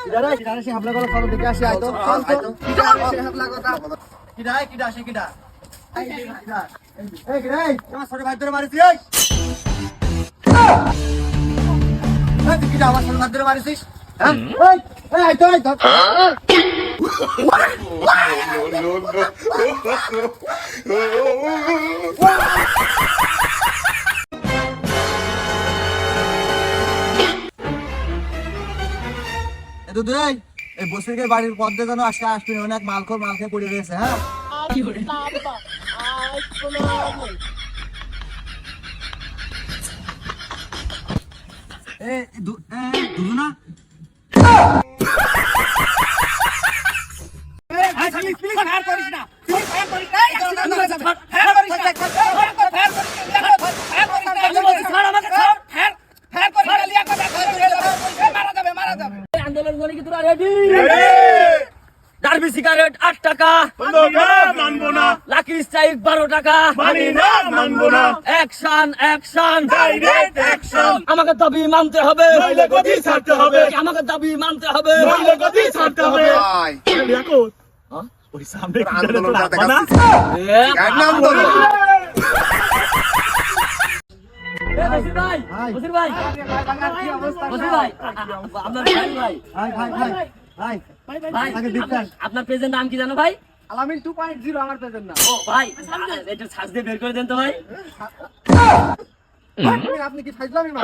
কিডা সে হামলা করা ফলো দেখে আসি আইতো কিডা সে হামলা কথা কিডা সে কিডা এই কিডা আমার ছোট ভাই ধরে মারিছিস এই কিডা আমার ছোট ভাই ধরে মারিছিস হ্যাঁ এই আইতো এই বসিরকের বাড়ির পথে যেন আজকে আসবেন অনেক মাল খেয়ে পড়ে রয়েছে হ্যাঁ দুধু না ডার্বি সিগারেট 8 টাকা মানবো না, লাকি স্ট্রাইক 12 টাকা মানি না, মানবো না, অ্যাকশন ডাইরেক্ট অ্যাকশন, আমাকে দাবি মানতে হবে, নইলে গদি ছাড়তে হবে, আমাকে দাবি মানতে হবে, নইলে গদি ছাড়তে হবে। দেখো ওই সামনে কি জানে তো রাখবা না এক নাম তো বসির ভাই বসির ভাই বসির ভাই আপনার ভাই ভাই ভাই আগে দেখতেন আপনার পেজের নাম কি জানো ভাই? আলামিন 2.0 আমার পেজের নাম ও ভাই একটু সার্চ দিয়ে বের করে দেন তো ভাই। আপনি কি ফাইজলামি না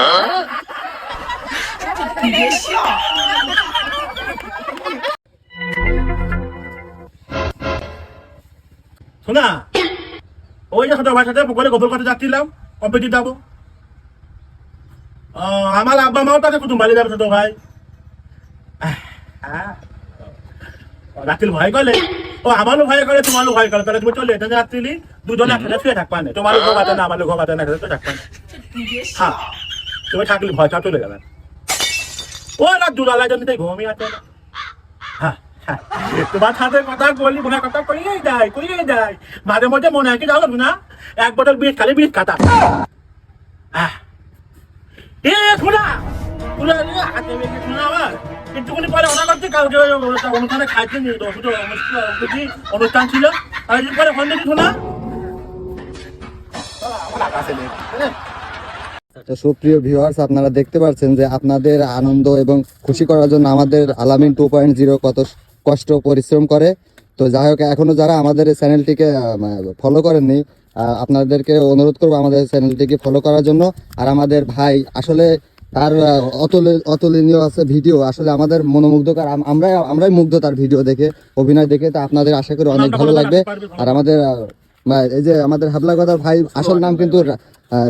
শোনা ওই যে ছোট ভাইয়ের সাথে পুকুরে গোসল করতে যাচ্ছিলাম কম্পিটিভ যাবো আমার আব্বা মাও তাকে কুটুম বাড়ি যাবে ছোট ভাই রাত্রিল ভয় করলে ও আমারও ভয় করে তোমারও ভয় করে তাহলে তুমি চলে এটা রাত্রিলি দুজনে একসাথে শুয়ে থাকবা না তোমারও ঘুম আছে না আমারও ঘুম আছে না একসাথে থাকবা না হ্যাঁ তুমি থাকলে ভয়টা চলে যাবে ও রাত দুলালায় জন্য ঘুমই আছে না হ্যাঁ তোমার সাথে কথা বলি মনে কথা করিয়েই দেয় মাঝে মধ্যে মনে হয় কি যাও না এক বোতল বিষ খালি বিষ খাতা শোনা হাতে বেশি শোনা আমার কিছুক্ষণ পরে অনা করতে কাউকে অনুষ্ঠানে খাইতে নিয়ে অনুষ্ঠান ছিল আর পরে ফোন দেখি শোনা তো সুপ্রিয় ভিউয়ার্স আপনারা দেখতে পাচ্ছেন যে আপনাদের আনন্দ এবং খুশি করার জন্য আমাদের আলামিন 2.0 কত কষ্ট পরিশ্রম করে। তো যাই হোক এখনো যারা আমাদের এই চ্যানেলটিকে ফলো করেননি আপনাদেরকে অনুরোধ করবো আমাদের চ্যানেলটিকে ফলো করার জন্য। আর আমাদের ভাই আসলে তার অতুলনীয় আছে ভিডিও, আসলে আমাদের মনোমুগ্ধকর, আমরাই মুগ্ধ তার ভিডিও দেখে, অভিনয় দেখে। তো আপনাদের আশা করি অনেক ভালো লাগবে। আর আমাদের এই যে আমাদের হাবলাগদার ভাই আসল নাম কিন্তু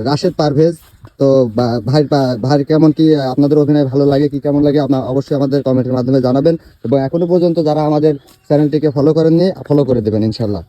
রাশেদ পারভেজ। তো ভাই কেমন কি আপনাদের অভিনয় ভালো লাগে কি কেমন লাগে আপনারা অবশ্যই আমাদের কমেন্টের মাধ্যমে জানাবেন। এবং এখনো পর্যন্ত যারা আমাদের চ্যানেলটিকে ফলো করেননি ফলো করে দেবেন ইনশাল্লাহ।